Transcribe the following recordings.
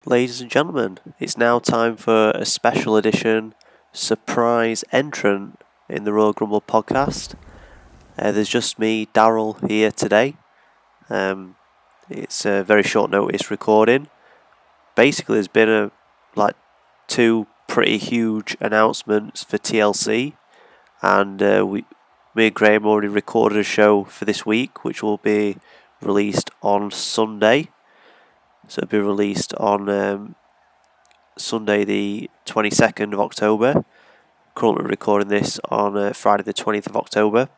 Ladies and gentlemen, it's now time for a special edition surprise entrant in the Royal Grumble podcast. There's just me, Daryl, here today. It's a very short notice recording. Basically, there's been two pretty huge announcements for TLC, and me and Graham already recorded a show for this week, which will be released on Sunday. So it'll be released on Sunday the 22nd of October. Currently recording this on Friday the 20th of October.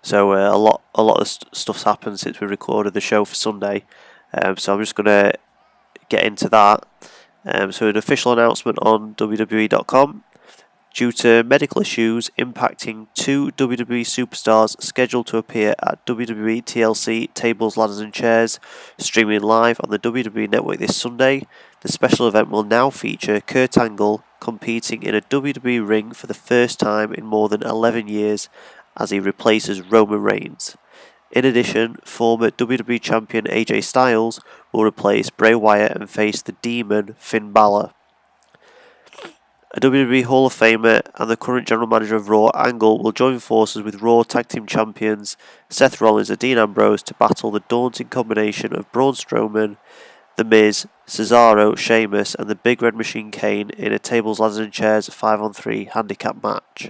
So a lot of stuff's happened since we recorded the show for Sunday. So I'm just going to get into that. So an official announcement on WWE.com. Due to medical issues impacting two WWE superstars scheduled to appear at WWE TLC Tables, Ladders and Chairs, streaming live on the WWE Network this Sunday, the special event will now feature Kurt Angle competing in a WWE ring for the first time in more than 11 years as he replaces Roman Reigns. In addition, former WWE Champion AJ Styles will replace Bray Wyatt and face the Demon Finn Balor. A WWE Hall of Famer and the current general manager of Raw, Angle, will join forces with Raw Tag Team Champions Seth Rollins and Dean Ambrose to battle the daunting combination of Braun Strowman, The Miz, Cesaro, Sheamus and the Big Red Machine Kane in a Tables, Ladders and Chairs 5-on-3 handicap match.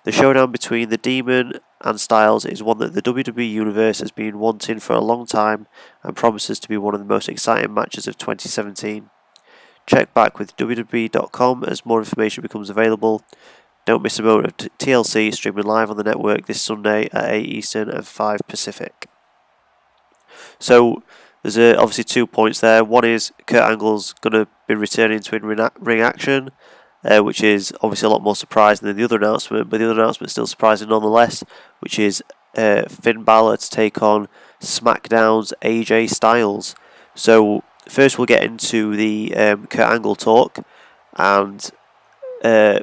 The showdown between the Demon and Styles is one that the WWE Universe has been wanting for a long time and promises to be one of the most exciting matches of 2017. Check back with WWE.com as more information becomes available. Don't miss a moment of TLC streaming live on the network this Sunday at 8 Eastern and 5 Pacific. So there's obviously 2 points there. One is Kurt Angle's going to be returning to in-ring action, which is obviously a lot more surprising than the other announcement, but the other announcement is still surprising nonetheless, which is Finn Balor to take on SmackDown's AJ Styles. So first, we'll get into the Kurt Angle talk, and I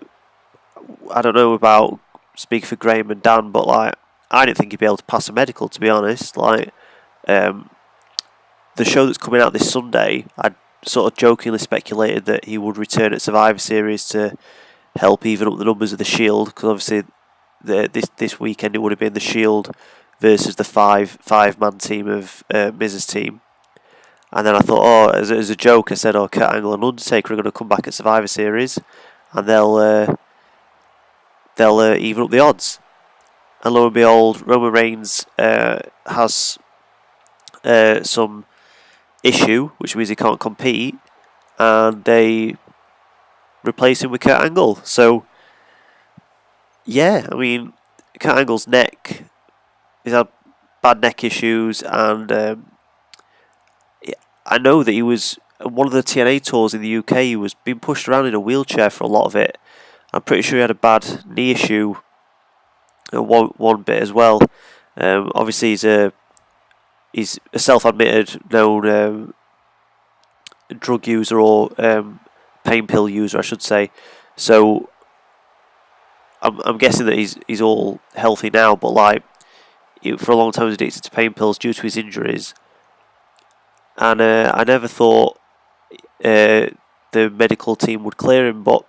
don't know about speaking for Graham and Dan, but I didn't think he'd be able to pass a medical, to be honest. The show that's coming out this Sunday, I sort of jokingly speculated that he would return at Survivor Series to help even up the numbers of the Shield, because obviously this weekend it would have been the Shield versus the five-man team of Miz's team. And then I thought, as a joke, I said, Kurt Angle and Undertaker are going to come back at Survivor Series, and they'll even up the odds. And lo and behold, Roman Reigns has some issue, which means he can't compete, and they replace him with Kurt Angle. So, yeah, I mean, Kurt Angle's neck, he's had bad neck issues, and I know that he was on one of the TNA tours in the UK. He was being pushed around in a wheelchair for a lot of it. I'm pretty sure he had a bad knee issue one bit as well. Obviously, he's a self-admitted known drug user or pain pill user, I should say. So I'm guessing that he's all healthy now. But for a long time, he was addicted to pain pills due to his injuries. And I never thought the medical team would clear him, but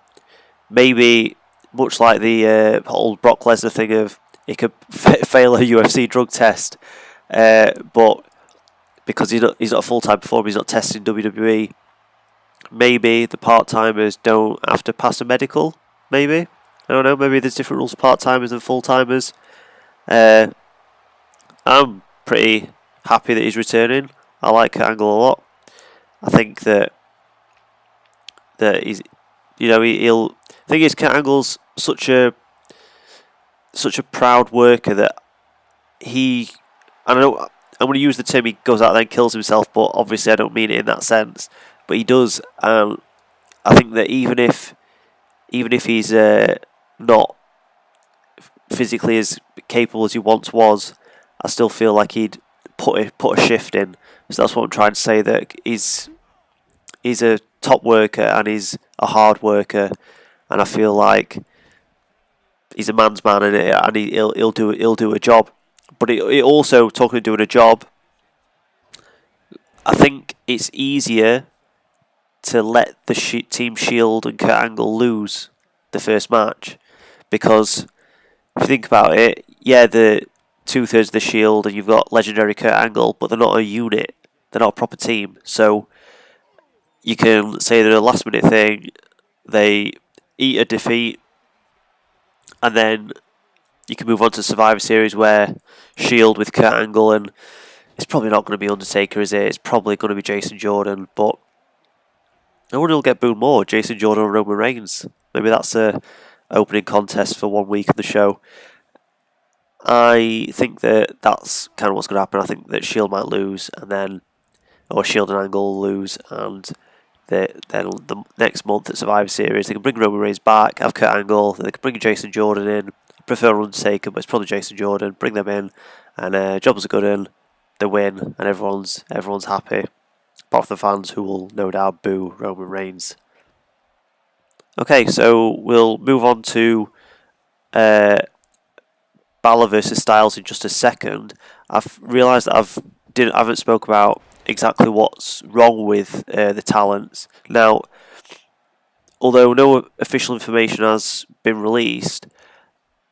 maybe, much like the old Brock Lesnar thing of he could fail a UFC drug test, but because he's not a full-time performer, he's not testing WWE, maybe the part-timers don't have to pass a medical, maybe? I don't know, maybe there's different rules for part-timers and full-timers. I'm pretty happy that he's returning. I like Kurt Angle a lot. I think that he's, he'll. The thing is, Kurt Angle's such a proud worker that I don't know. I'm going to use the term he goes out there and kills himself, but obviously I don't mean it in that sense. But he does. I think that even if he's not physically as capable as he once was, I still feel like he'd put a shift in. So that's what I'm trying to say, that he's a top worker and he's a hard worker, and I feel like he's a man's man, and he'll do a job. But it also, talking of doing a job, I think it's easier to let the Team Shield and Kurt Angle lose the first match, because if you think about it, yeah, the 2/3 of the Shield and you've got legendary Kurt Angle, but they're not a unit, they're not a proper team. So you can say they're a last minute thing, they eat a defeat, and then you can move on to Survivor Series where Shield with Kurt Angle, and it's probably not going to be Undertaker, is it? It's probably going to be Jason Jordan, but I wonder who'll get booed more, Jason Jordan or Roman Reigns. Maybe that's a opening contest for 1 week of the show. I think that that's kind of what's going to happen. I think that Shield might lose, or Shield and Angle will lose, and then the next month at Survivor Series they can bring Roman Reigns back, have Kurt Angle, they can bring Jason Jordan in. I prefer Undertaker, but it's probably Jason Jordan. Bring them in, and jobs are good in. They win, and everyone's happy, apart from the fans who will no doubt boo Roman Reigns. Okay, so we'll move on to Balor versus Styles in just a second. I've realised that I haven't spoke about exactly what's wrong with the talents. Now, although no official information has been released,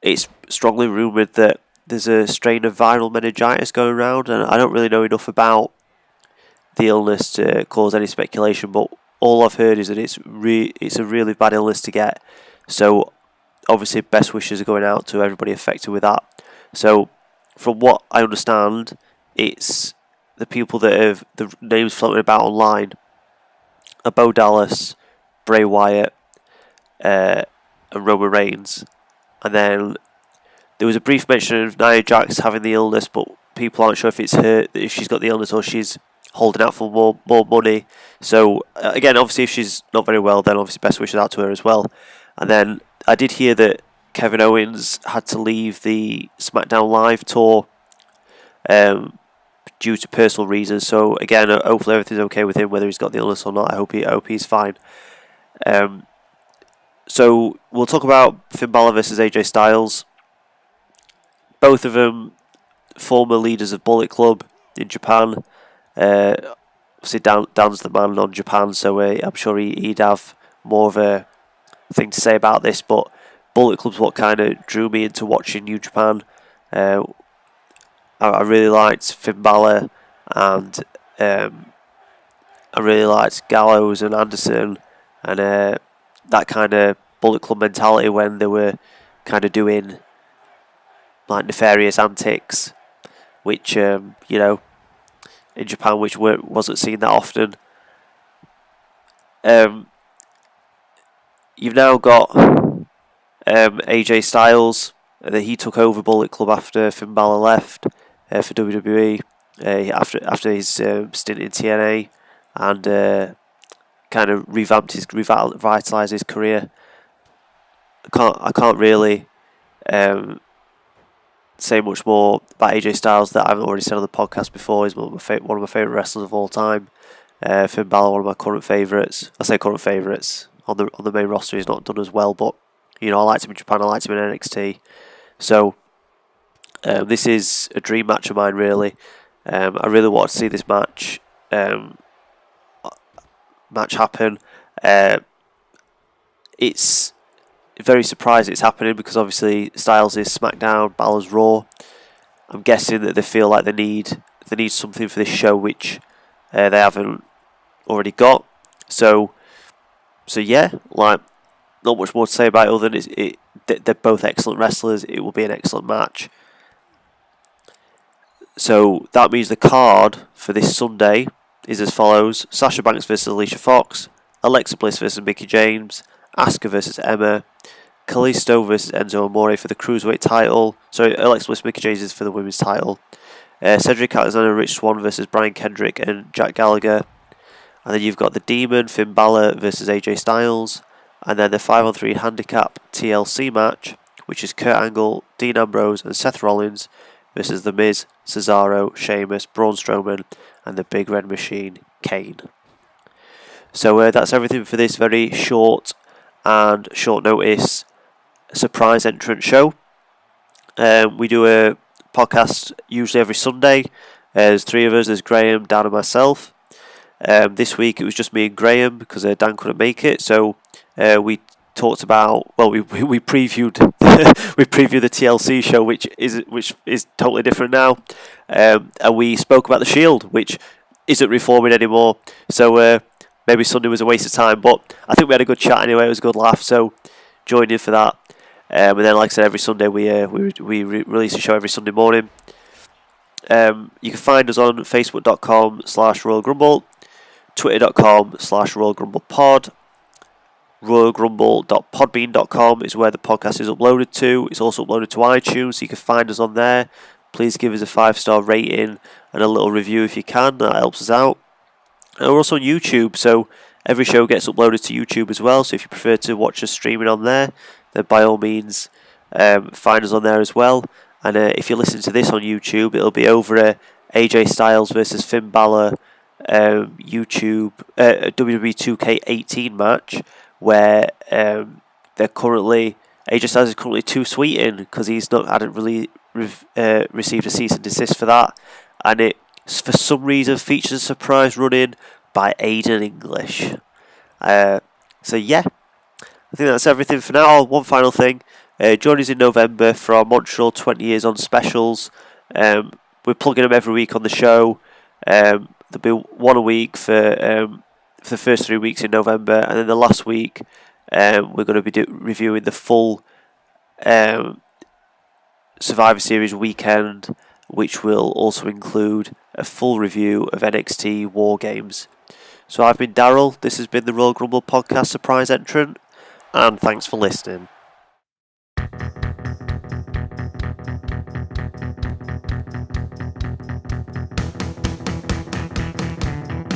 it's strongly rumoured that there's a strain of viral meningitis going around, and I don't really know enough about the illness to cause any speculation, but all I've heard is that it's a really bad illness to get. So obviously best wishes are going out to everybody affected with that. So from what I understand, it's the people that have the names floating about online are Bo Dallas, Bray Wyatt, and Roman Reigns. And then there was a brief mention of Nia Jax having the illness, but people aren't sure if it's her, if she's got the illness or she's holding out for more money. So again, obviously if she's not very well, then obviously best wishes out to her as well. And then I did hear that Kevin Owens had to leave the SmackDown Live tour due to personal reasons. So again, hopefully everything's okay with him, whether he's got the illness or not. I hope he's fine. So we'll talk about Finn Balor versus AJ Styles. Both of them former leaders of Bullet Club in Japan. Obviously Dan's the man on Japan, so I'm sure he'd have more of a thing to say about this, but Bullet Club's what kind of drew me into watching New Japan. I really liked Finn Balor, and I really liked Gallows and Anderson, and that kind of Bullet Club mentality when they were kind of doing like nefarious antics, which in Japan, which wasn't seen that often. You've now got AJ Styles. That he took over Bullet Club after Finn Balor left for WWE after his stint in TNA, and kind of revitalised his career. I can't really say much more about AJ Styles that I haven't already said on the podcast before. He's one of my favourite wrestlers of all time. Finn Balor, one of my current favourites. I say current favourites. On the main roster, he's not done as well, but I liked him in Japan. I liked him in NXT. So this is a dream match of mine, really. I really want to see this match happen. It's very surprised it's happening because obviously Styles is SmackDown, Balor's Raw. I'm guessing that they feel like they need something for this show which they haven't already got. So yeah, like not much more to say about it other than they're both excellent wrestlers. It will be an excellent match. So that means the card for this Sunday is as follows: Sasha Banks versus Alicia Fox, Alexa Bliss versus Mickie James, Asuka versus Emma, Kalisto versus Enzo Amore for the Cruiserweight title. Sorry, Alexa Bliss, Mickie James is for the Women's title. Cedric Alexander, Rich Swann versus Brian Kendrick and Jack Gallagher. And then you've got the Demon, Finn Balor versus AJ Styles. And then the 5-on-3 handicap TLC match, which is Kurt Angle, Dean Ambrose and Seth Rollins versus The Miz, Cesaro, Sheamus, Braun Strowman and the Big Red Machine, Kane. So that's everything for this very short notice surprise entrant show. We do a podcast usually every Sunday. There's three of us. There's Graham, Dan and myself. This week it was just me and Graham because Dan couldn't make it. So we talked about, well, we previewed we previewed the TLC show, which is totally different now, and we spoke about the Shield, which isn't reforming anymore. So maybe Sunday was a waste of time, but I think we had a good chat anyway. It was a good laugh. So join in for that. And then, like I said, every Sunday we release a show every Sunday morning. You can find us on facebook.com/Royal Grumble, twitter.com/Royal Grumble Pod. RoyalGrumble.podbean.com is where the podcast is uploaded to. It's also uploaded to iTunes, so you can find us on there. Please give us a 5-star rating and a little review if you can. That helps us out. And we're also on YouTube, so every show gets uploaded to YouTube as well. So if you prefer to watch us streaming on there, then by all means find us on there as well. And if you listen to this on YouTube, it'll be over AJ Styles versus Finn Balor YouTube WWE 2K18 match, where they're currently AJ Styles is currently too sweet in because hadn't really received a cease and desist for that, and it for some reason features a surprise run-in by Aiden English. So yeah, I think that's everything for now. One final thing. Join us in November for our Montreal 20 Years On specials. We're plugging them every week on the show. There'll be one a week for the first 3 weeks in November, and then the last week we're going to be reviewing the full Survivor Series weekend, which will also include a full review of NXT War Games. So I've been Daryl, this has been the Royal Grumble Podcast Surprise Entrant, and thanks for listening.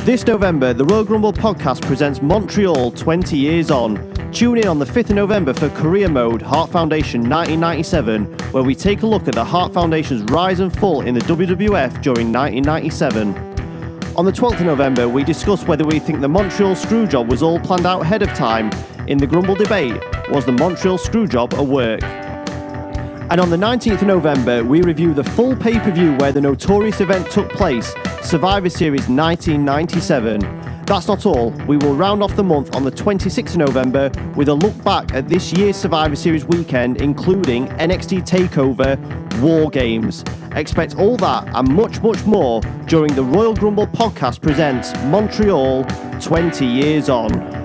This November, the Royal Grumble Podcast presents Montreal 20 Years On. Tune in on the 5th of November for Career Mode Heart Foundation 1997, where we take a look at the Heart Foundation's rise and fall in the WWF during 1997. On the 12th of November, we discuss whether we think the Montreal Screwjob was all planned out ahead of time. In the Grumble debate, was the Montreal Screwjob a work? And on the 19th of November, we review the full pay-per-view where the notorious event took place, Survivor Series 1997. That's not all. We will round off the month on the 26th of November with a look back at this year's Survivor Series weekend, including NXT TakeOver, War Games. Expect all that and much, much more during the Royal Grumble Podcast presents Montreal 20 Years On.